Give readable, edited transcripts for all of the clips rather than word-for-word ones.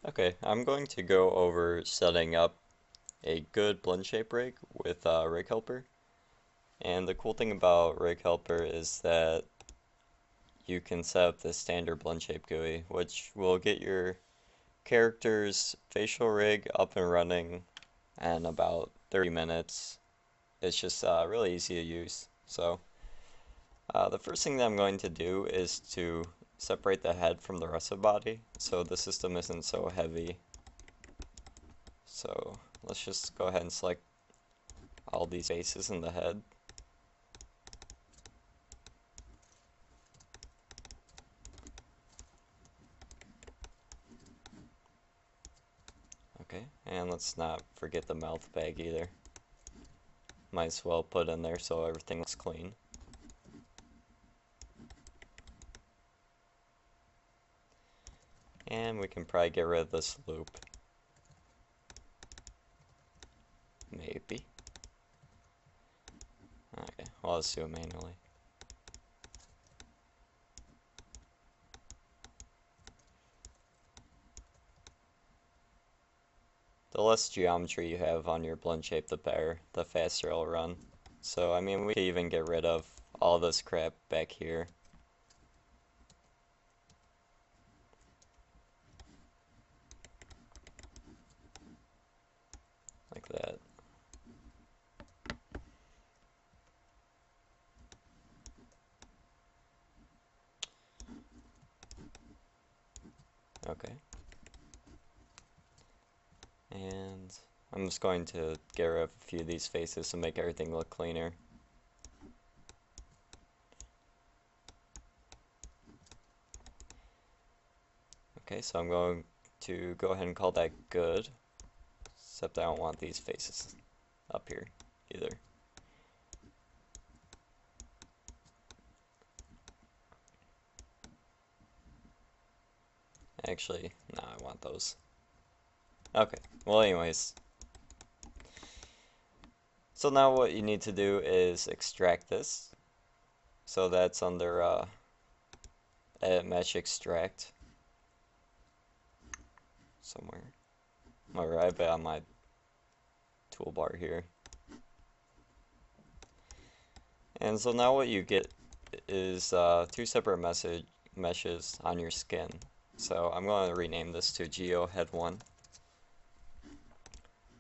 Okay, I'm going to go over setting up a good Blendshape rig with RigHelper. And the cool thing about RigHelper is that you can set up the standard Blendshape GUI, which will get your character's facial rig up and running in about 30 minutes. It's just really easy to use. So the first thing that I'm going to do is to separate the head from the rest of the body so the system isn't so heavy. So let's just go ahead and select all these faces in the head. Okay, and let's not forget the mouth bag either. Might as well put in there so everything looks clean. And we can probably get rid of this loop. Maybe. Okay, well, let's do it manually. The less geometry you have on your Blendshape, the better, the faster it'll run. So, I mean, we could even get rid of all this crap back here. Like that. Okay. And I'm just going to get rid of a few of these faces to make everything look cleaner. Okay, so I'm going to go ahead and call that good, except I don't want these faces up here either. Actually, no, I want those. Okay, well anyways. So now what you need to do is extract this. So that's under Edit Mesh Extract. Somewhere. Or I bet on my toolbar here. And so now what you get is two separate meshes on your skin. So I'm going to rename this to GeoHead1.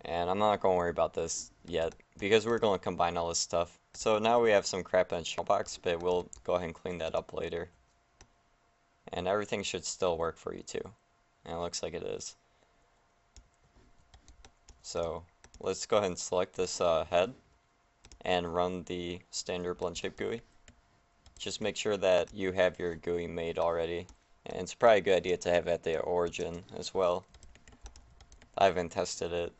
And I'm not going to worry about this yet because we're going to combine all this stuff. So now we have some crap in the shell box, but we'll go ahead and clean that up later. And everything should still work for you too. And it looks like it is. So let's go ahead and select this head and run the standard Blendshape GUI. Just make sure that you have your GUI made already. And it's probably a good idea to have it at the origin as well. I haven't tested it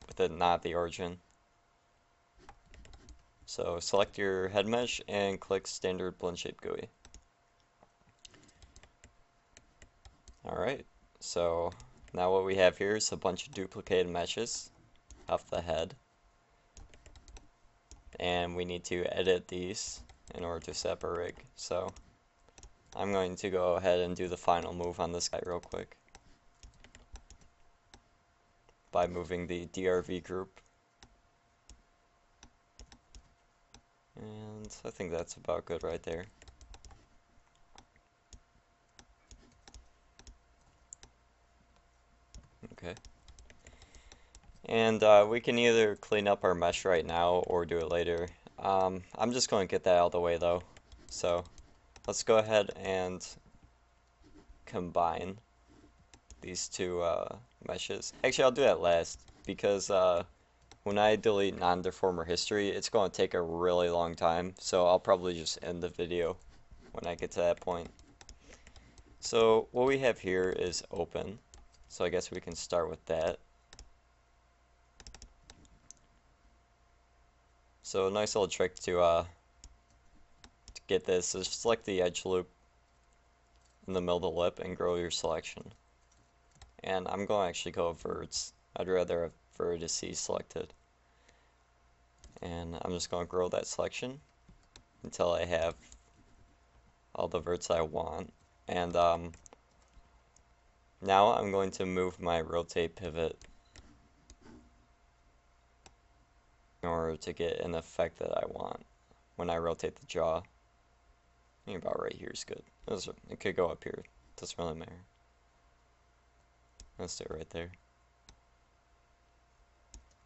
with it not the origin. So select your head mesh and click standard Blendshape GUI. Alright, so now what we have here is a bunch of duplicated meshes off the head. And we need to edit these in order to set up a rig. So I'm going to go ahead and do the final move on this guy real quick by moving the DRV group. And I think that's about good right there. Okay. And we can either clean up our mesh right now or do it later. I'm just going to get that out of the way though. So let's go ahead and combine these two meshes. Actually, I'll do that last because when I delete non-deformer history, it's going to take a really long time. So I'll probably just end the video when I get to that point. So what we have here is open. So I guess we can start with that. So a nice little trick to get this is select the edge loop in the middle of the lip and grow your selection. And I'm going to actually go verts. I'd rather have vertices selected. And I'm just going to grow that selection until I have all the verts I want. And Now I'm going to move my rotate pivot in order to get an effect that I want when I rotate the jaw. I think about right here is good. It could go up here. Doesn't really matter. Let's do it right there.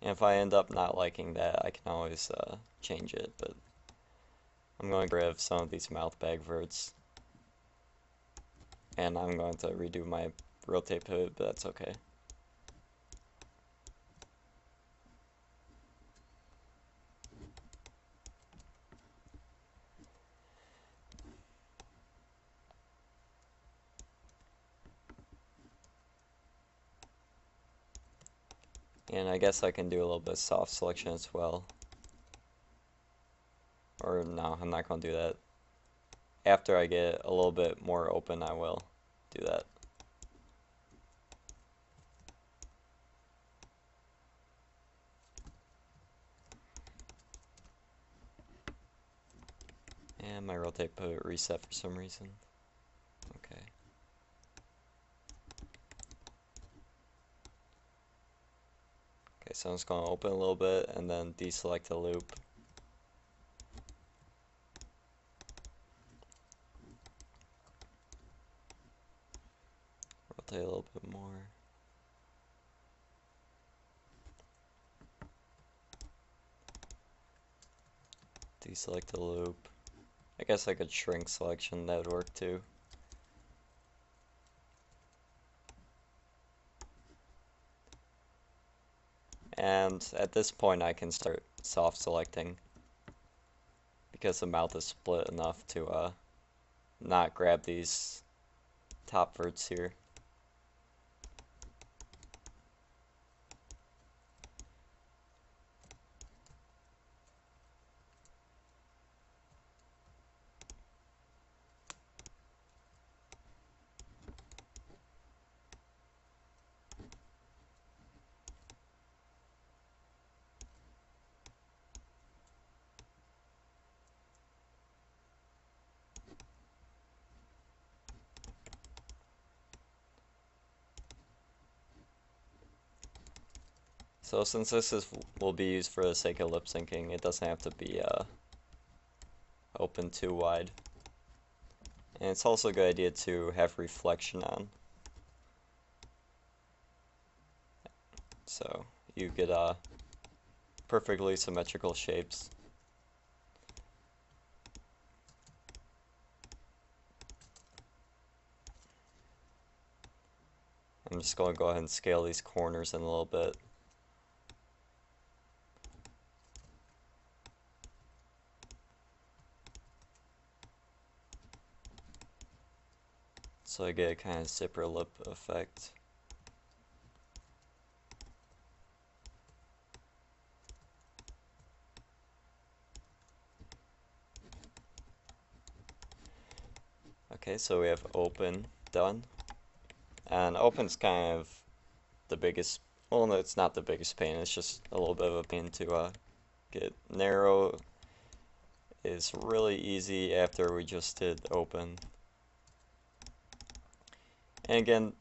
And if I end up not liking that, I can always change it, but I'm going to get rid of some of these mouth bag verts. And I'm going to redo my rotate pivot, but that's okay. And I guess I can do a little bit of soft selection as well. Or no, I'm not going to do that. After I get a little bit more open, I will do that. And my rotate pivot reset for some reason. Okay. Okay, so I'm just going to open a little bit and then deselect the loop. Rotate a little bit more. Deselect the loop. I guess I could shrink selection, that would work too. And at this point I can start soft selecting because the mouth is split enough to not grab these top verts here. So since this will be used for the sake of lip syncing, it doesn't have to be open too wide. And it's also a good idea to have reflection on. So you get perfectly symmetrical shapes. I'm just going to go ahead and scale these corners in a little bit. So I get a kind of zipper lip effect. Okay, so we have open done. And open's kind of the biggest, well, no, it's not the biggest pain, it's just a little bit of a pain to get. Narrow is really easy after we just did open. And again,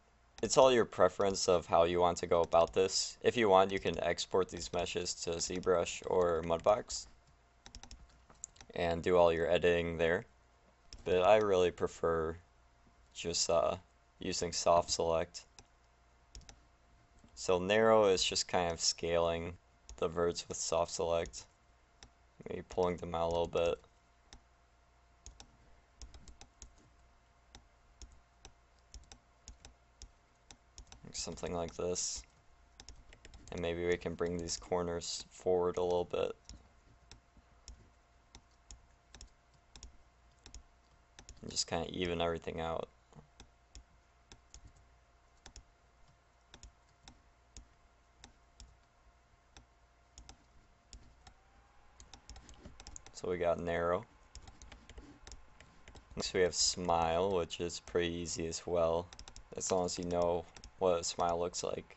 it's all your preference of how you want to go about this. If you want, you can export these meshes to ZBrush or Mudbox and do all your editing there. But I really prefer just using soft select. So narrow is just kind of scaling the verts with soft select, maybe pulling them out a little bit. Something like this. And maybe we can bring these corners forward a little bit. And just kind of even everything out. So we got narrow. Next we have smile, which is pretty easy as well, as long as you know what a smile looks like.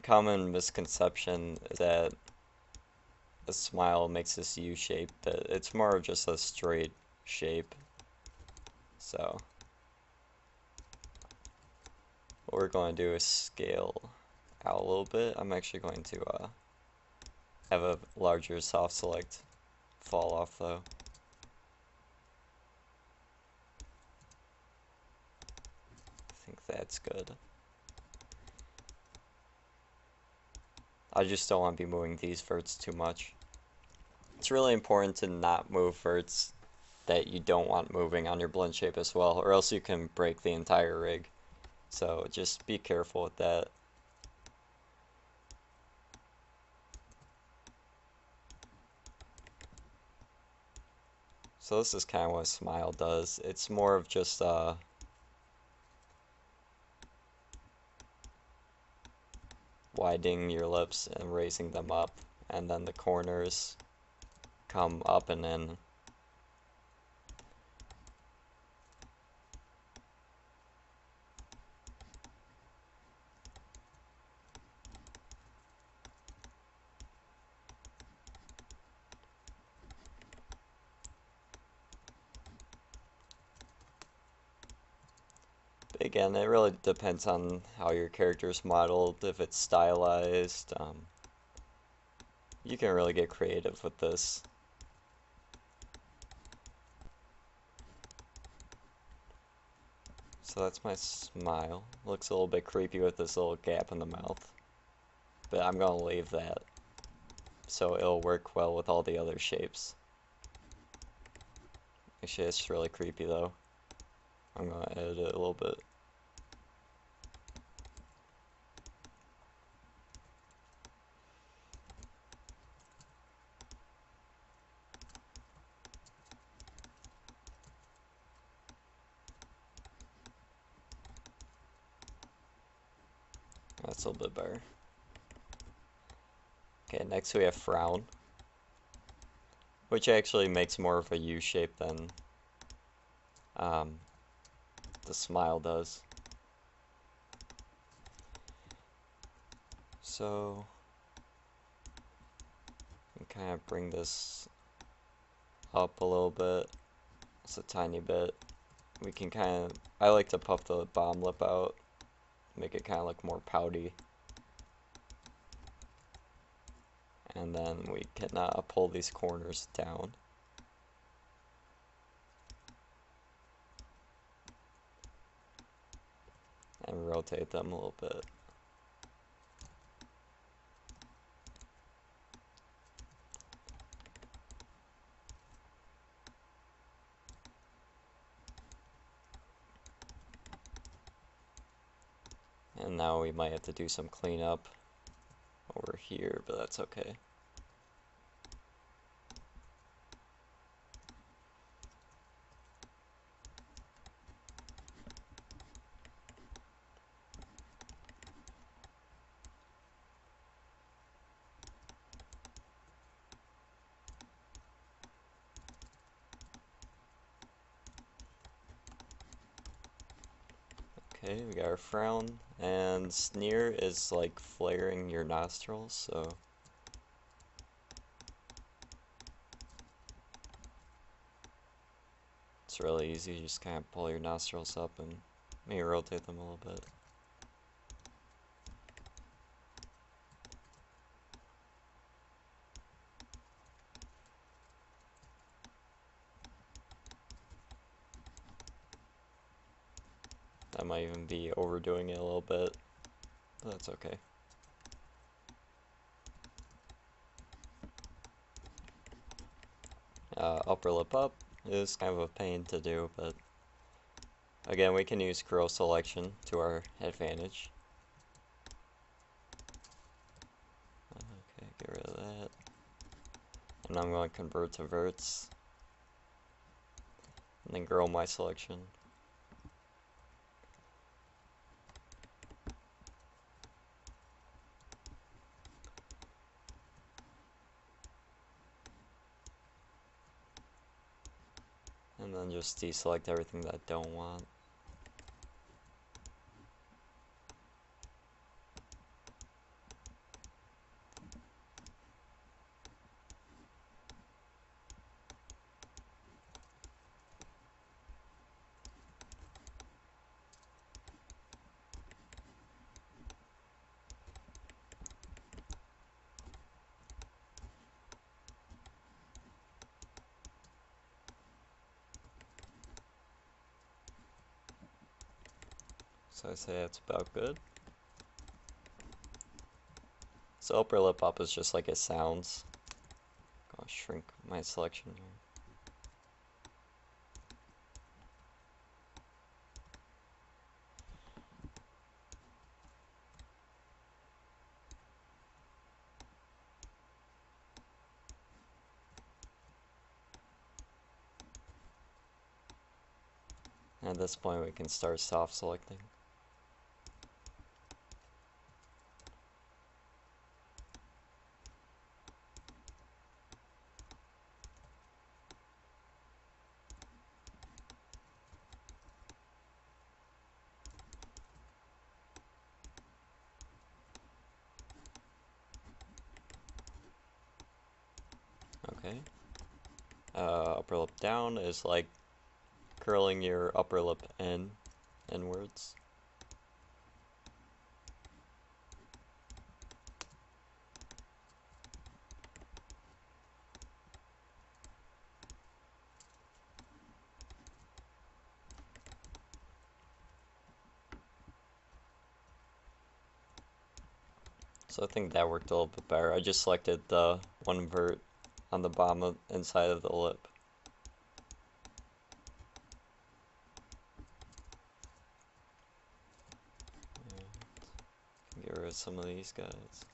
Common misconception is that the smile makes this U shape, but it's more of just a straight shape. So what we're going to do is scale out a little bit. I'm actually going to have a larger soft select fall off though. I think that's good. I just don't want to be moving these verts too much. It's really important to not move verts that you don't want moving on your blend shape as well, or else you can break the entire rig. So just be careful with that. So this is kind of what a smile does. It's more of just widening your lips and raising them up, and then the corners come up and in. Again, it really depends on how your character's modeled, if it's stylized. You can really get creative with this. So that's my smile. Looks a little bit creepy with this little gap in the mouth, but I'm gonna leave that so it'll work well with all the other shapes. Actually, it's really creepy though. I'm gonna edit it a little bit. That's a little bit better. Okay, next we have frown, which actually makes more of a U shape than the smile does. So we kind of bring this up a little bit, just a tiny bit. We can kind of, I like to puff the bottom lip out, make it kind of look more pouty. And then we can pull these corners down. And rotate them a little bit. And now we might have to do some cleanup over here, but that's okay. Okay, we got our frown, and sneer is like flaring your nostrils, so it's really easy. You just kind of pull your nostrils up and maybe rotate them a little bit. That might even be overdoing it a little bit, but that's okay. Upper lip up is kind of a pain to do, but again, we can use curl selection to our advantage. Okay, get rid of that. And I'm going to convert to verts, and then grow my selection. And then just deselect everything that I don't want. So I say that's about good. So upper lip up is just like it sounds. I'll shrink my selection here. At this point we can start soft selecting. Okay. Upper lip down is like curling your upper lip inwards. So I think that worked a little bit better. I just selected the one vert on the bottom inside of the lip. And get rid of some of these guys.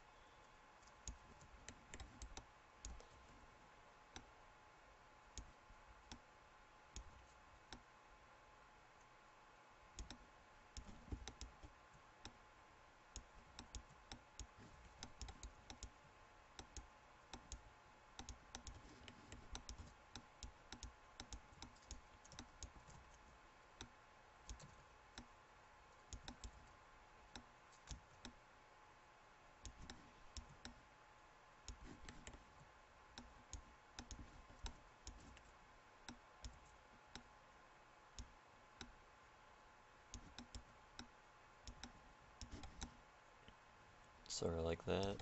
Sort of like that.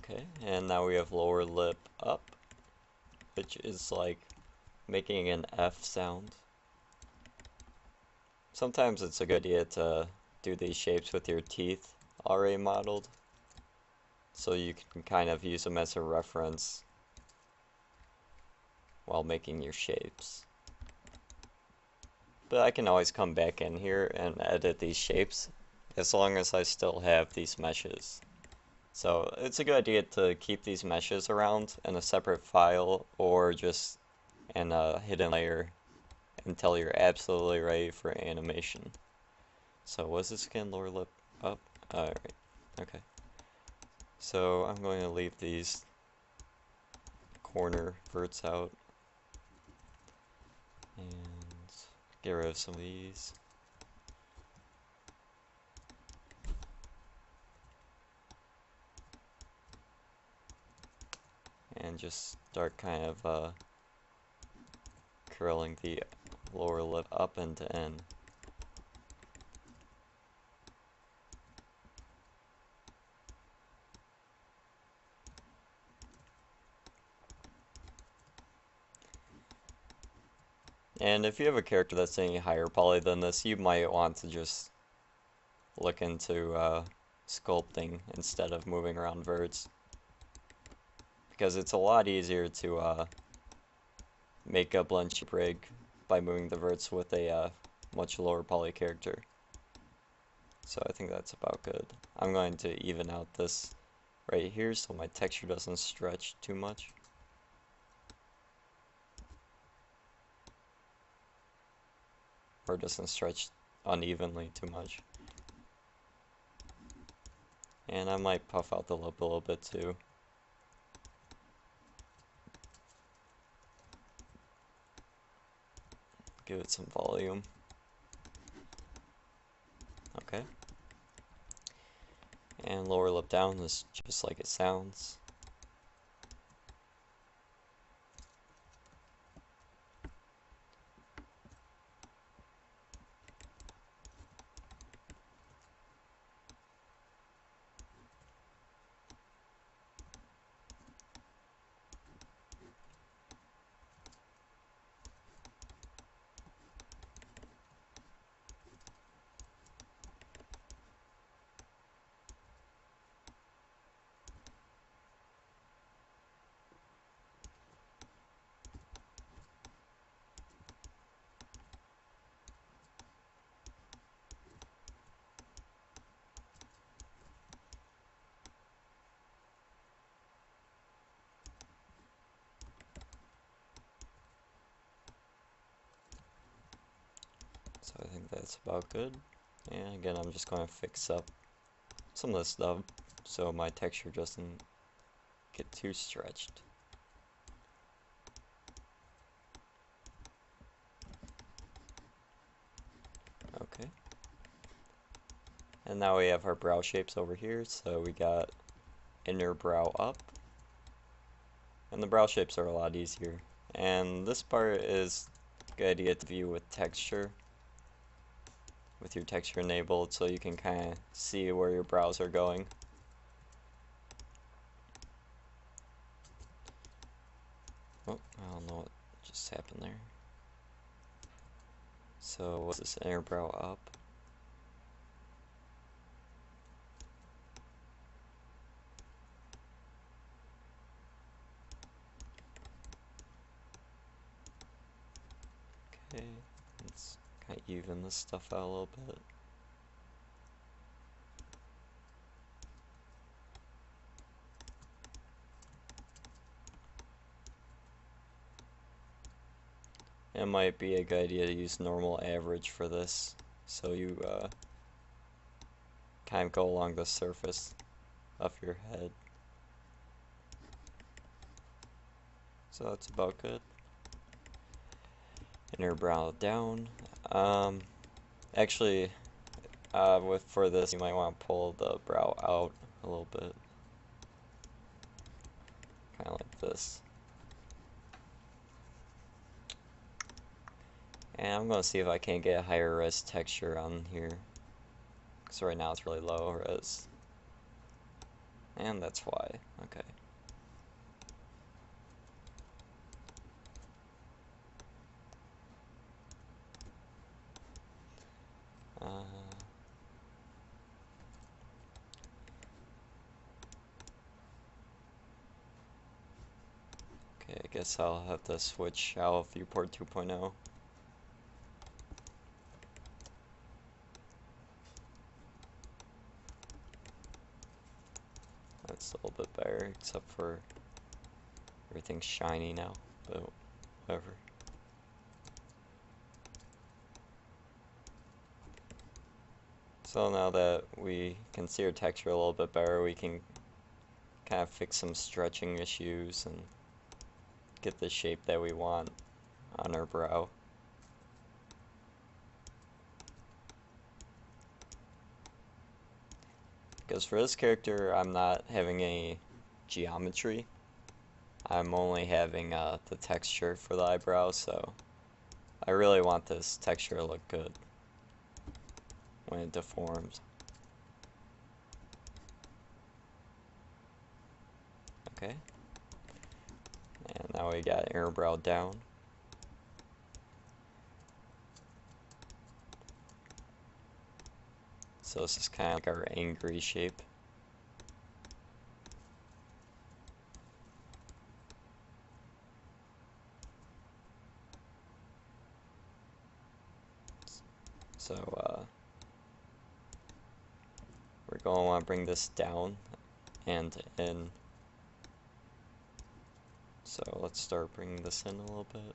Okay, and now we have lower lip up, which is like making an F sound. Sometimes it's a good idea to do these shapes with your teeth already modeled, so you can kind of use them as a reference while making your shapes. But I can always come back in here and edit these shapes as long as I still have these meshes. So it's a good idea to keep these meshes around in a separate file or just in a hidden layer until you're absolutely ready for animation. So was this again, lower lip up? Alright, okay. So I'm going to leave these corner verts out and get rid of some of these. And just start kind of curling the lower lip up and in. And if you have a character that's any higher poly than this, you might want to just look into sculpting instead of moving around verts, because it's a lot easier to make a Blendshape rig by moving the verts with a much lower poly character. So I think that's about good. I'm going to even out this right here so my texture doesn't stretch too much. Or doesn't stretch unevenly too much. And I might puff out the lip a little bit too. Give it some volume. Okay. And lower lip down is just like it sounds. So I think that's about good. And again, I'm just going to fix up some of this stuff so my texture doesn't get too stretched. Okay. And now we have our brow shapes over here. So we got inner brow up. And the brow shapes are a lot easier. And this part is a good idea to view with texture. With your texture enabled so you can kind of see where your brows are going. Oh, I don't know what just happened there. So what's this inner brow up? Okay, let's kind of even this stuff out a little bit. It might be a good idea to use normal average for this, so you kind of go along the surface of your head. So that's about good. Inner brow down. Actually, for this, you might want to pull the brow out a little bit, kind of like this. And I'm going to see if I can't get a higher res texture on here. Because right now it's really low res. And that's why. Okay. Okay, I guess I'll have to switch out of viewport 2.0. That's a little bit better, except for everything's shiny now, but whatever. So now that we can see our texture a little bit better, we can kind of fix some stretching issues and get the shape that we want on our brow. Because for this character, I'm not having any geometry. I'm only having the texture for the eyebrow, so I really want this texture to look good when it deforms. Okay. And now we got inner brow down. So this is kind of like our angry shape. So we're going to want to bring this down and in. So let's start bringing this in a little bit.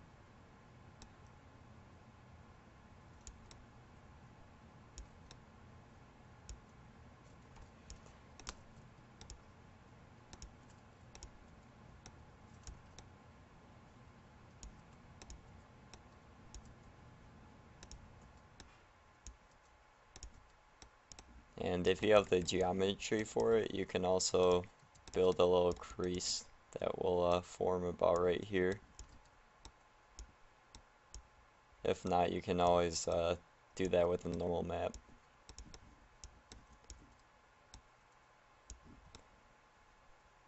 And if you have the geometry for it, you can also build a little crease that will form about right here. If not, you can always do that with a normal map.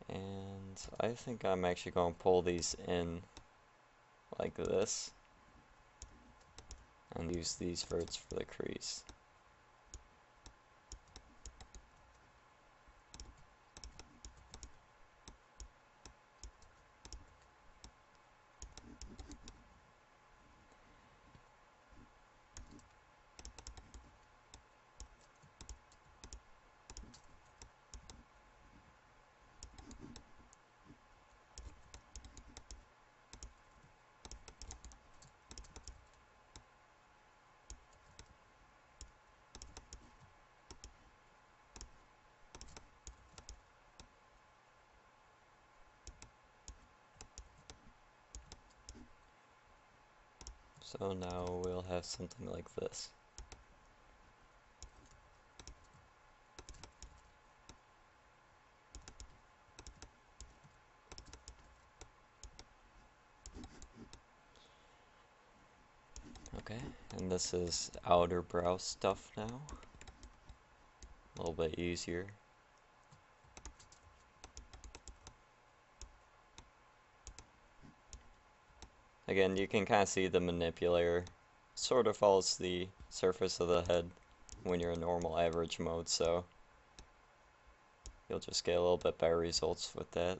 And I think I'm actually going to pull these in like this and use these verts for the crease. So now we'll have something like this. Okay, and this is outer brow stuff now. A little bit easier. Again, you can kind of see the manipulator sort of follows the surface of the head when you're in normal average mode, so you'll just get a little bit better results with that.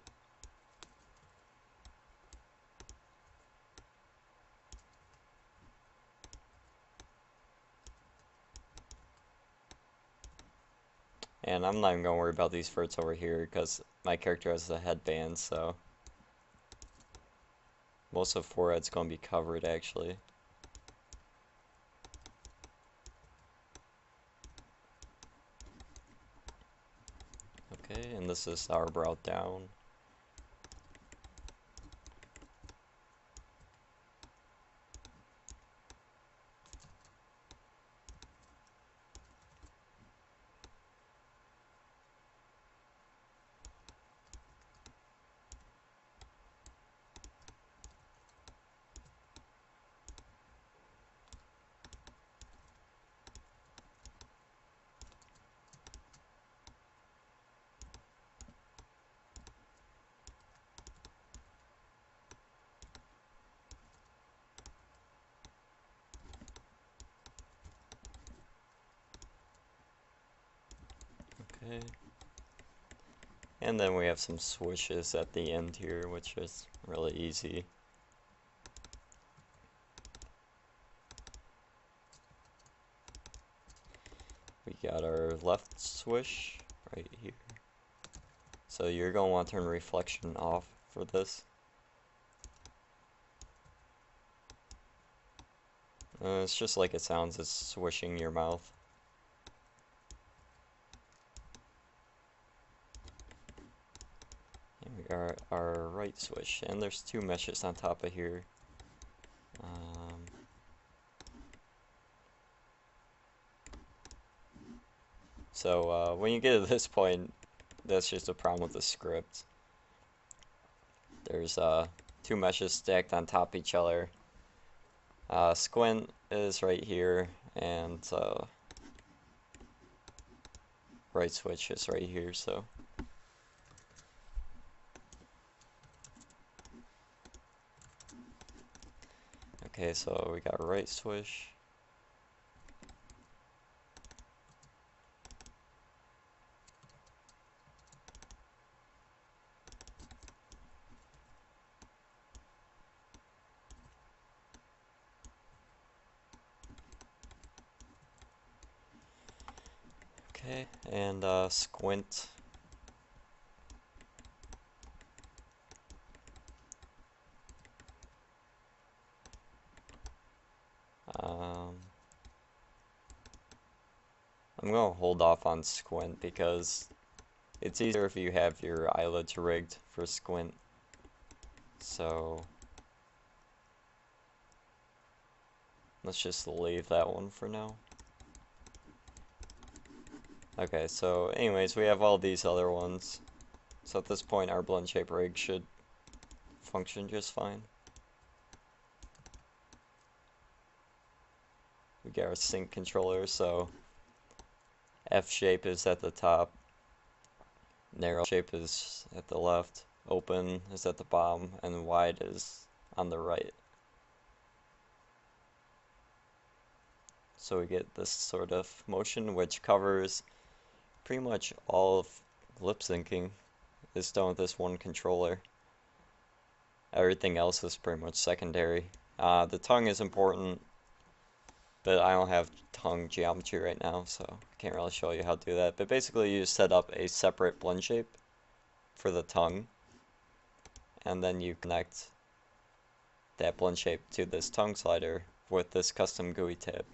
And I'm not even going to worry about these verts over here because my character has a headband, so most of the forehead's going to be covered actually. Okay, and this is our brow down. Okay. And then we have some swishes at the end here, which is really easy. We got our left swish right here. So you're going to want to turn reflection off for this. It's just like it sounds, it's swishing your mouth. And we got our right swish, and there's two meshes on top of here. So when you get to this point, that's just a problem with the script. There's two meshes stacked on top of each other. Squint is right here, and right switch is right here, so. Okay, so we got right swish. Okay, and squint. I'm going to hold off on squint because it's easier if you have your eyelids rigged for squint. So let's just leave that one for now. Okay, so anyways, we have all these other ones. So at this point, our Blendshape rig should function just fine. We got our sync controller, so F shape is at the top, narrow shape is at the left, open is at the bottom, and wide is on the right. So we get this sort of motion which covers pretty much all of lip syncing is done with this one controller. Everything else is pretty much secondary. The tongue is important, but I don't have tongue geometry right now, so I can't really show you how to do that. But basically you set up a separate Blendshape for the tongue, and then you connect that Blendshape to this tongue slider with this custom GUI tab.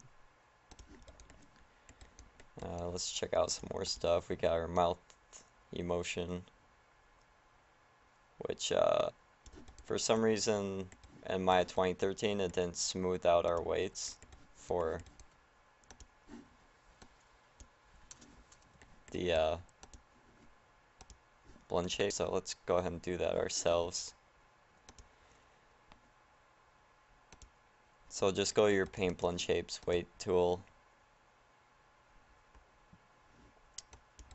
Let's check out some more stuff. We got our mouth emotion, which for some reason in Maya 2013 it didn't smooth out our weights for the Blendshape, so let's go ahead and do that ourselves. So just go to your Paint Blendshapes weight tool,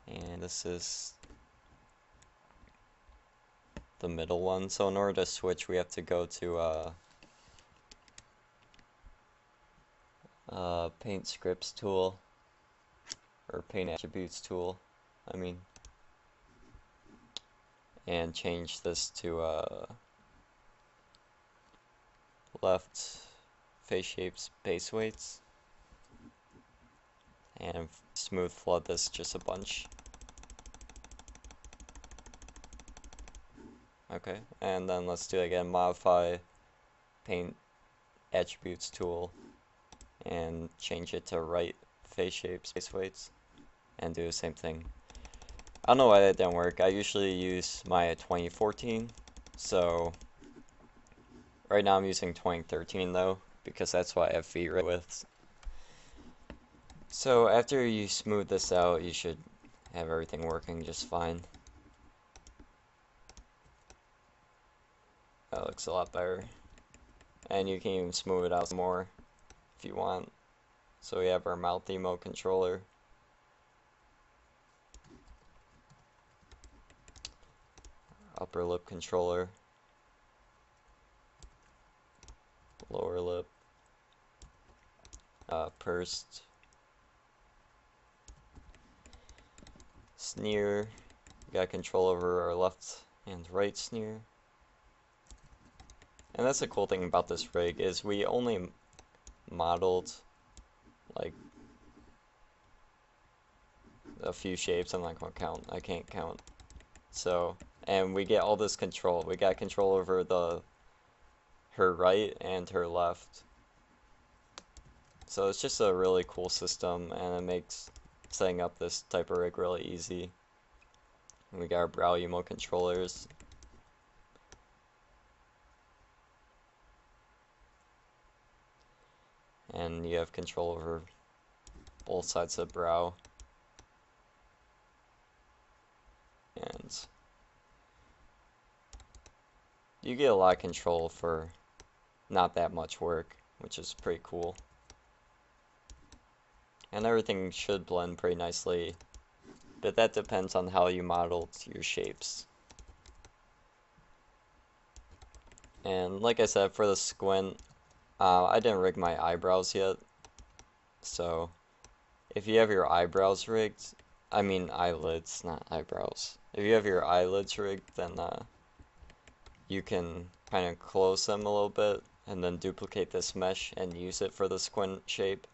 and this is the middle one. So in order to switch, we have to go to Paint Scripts tool, or Paint Attributes tool, I mean, and change this to left face shapes base weights, and smooth flood this just a bunch. Okay, and then let's do it again. Modify Paint Attributes tool and change it to right face shapes base weights, and do the same thing. I don't know why that didn't work. I usually use Maya 2014, so right now I'm using 2013 though, because that's what I have feet right with. So after you smooth this out, you should have everything working just fine. That looks a lot better. And you can even smooth it out some more if you want. So we have our mouth emo controller. Upper lip controller. Lower lip. Pursed. Sneer. We got control over our left and right sneer. And that's the cool thing about this rig, is we only modeled like a few shapes. I'm not gonna count. I can't count. So, and we get all this control. We got control over her right and her left. So it's just a really cool system, and it makes setting up this type of rig really easy. And we got our brow emo controllers. And you have control over both sides of the brow. And you get a lot of control for not that much work, which is pretty cool. And everything should blend pretty nicely, but that depends on how you modeled your shapes. And like I said, for the squint, I didn't rig my eyebrows yet, so if you have your eyebrows rigged, I mean eyelids, not eyebrows. If you have your eyelids rigged, then you can kind of close them a little bit, and then duplicate this mesh and use it for the squint shape,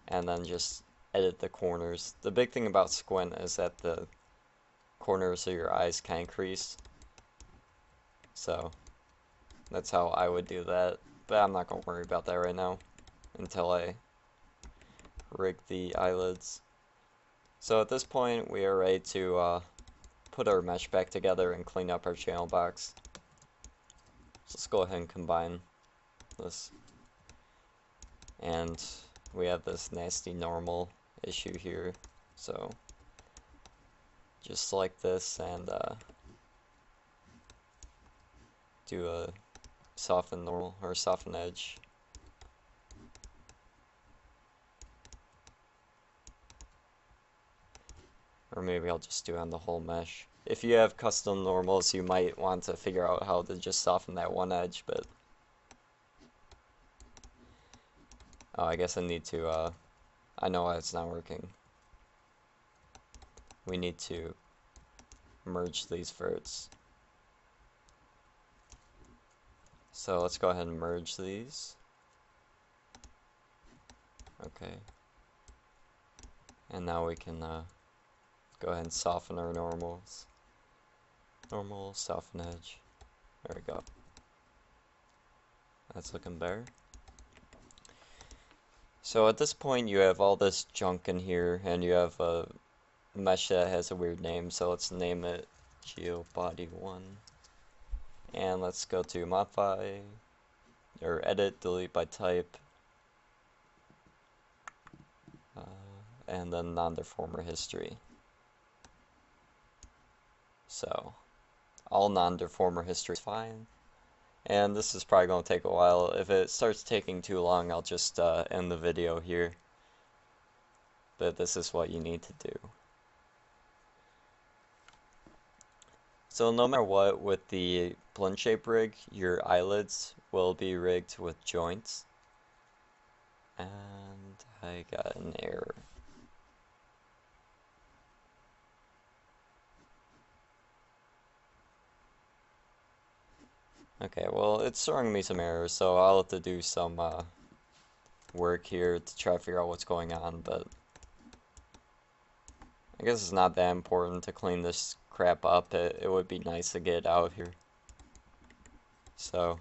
and then just edit the corners. The big thing about squint is that the corners of your eyes kind of crease, so that's how I would do that. But I'm not going to worry about that right now until I rig the eyelids. So at this point, we are ready to put our mesh back together and clean up our channel box. So let's go ahead and combine this. And we have this nasty normal issue here. So just select this and do a soften normal, or soften edge. Or maybe I'll just do it on the whole mesh. If you have custom normals, you might want to figure out how to just soften that one edge, but oh, I guess I need to, I know why it's not working. We need to merge these verts. So let's go ahead and merge these. Okay. And now we can go ahead and soften our normals. Normal, soften edge. There we go. That's looking better. So at this point you have all this junk in here, and you have a mesh that has a weird name, so let's name it GeoBody1. And let's go to modify, or edit, delete by type, and then non-deformer history. So all non-deformer history is fine. And this is probably going to take a while. If it starts taking too long, I'll just end the video here. But this is what you need to do. So no matter what, with the Blendshape rig, your eyelids will be rigged with joints. And I got an error. Okay, well, it's throwing me some errors, so I'll have to do some work here to try to figure out what's going on, but I guess it's not that important to clean this crap up. It would be nice to get it out here. So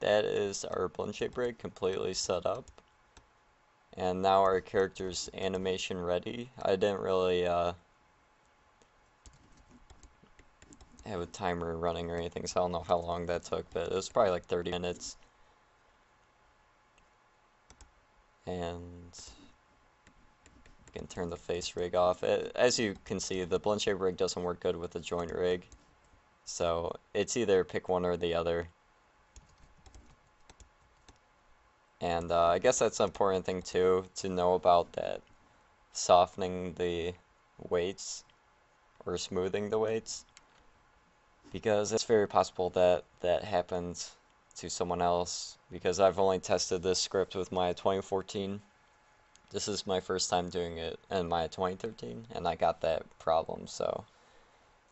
that is our Blendshape rig completely set up. And now our character's animation ready. I didn't really have a timer running or anything, so I don't know how long that took, but it was probably like 30 minutes. And you can turn the face rig off. As you can see, the Blendshape rig doesn't work good with the joint rig, so it's either pick one or the other. And I guess that's an important thing too, to know about that softening the weights or smoothing the weights, because it's very possible that that happens to someone else, because I've only tested this script with my 2014. This is my first time doing it in my 2013, and I got that problem. So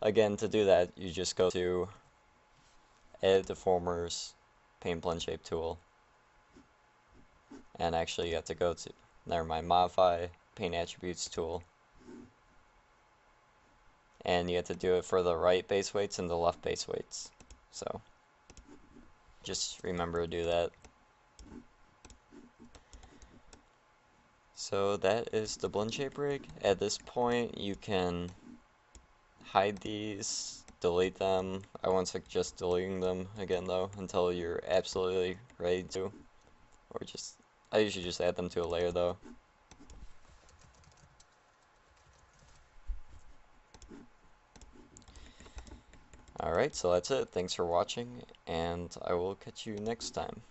again, to do that, you just go to Edit Deformers, Paint Blendshape tool, and actually you have to go to, never mind, Modify, Paint Attributes tool, and you have to do it for the right base weights and the left base weights. So just remember to do that. So that is the Blendshape rig. At this point, you can hide these, delete them. I won't suggest deleting them again though until you're absolutely ready to, or just, I usually just add them to a layer though. Alright, so that's it. Thanks for watching, and I will catch you next time.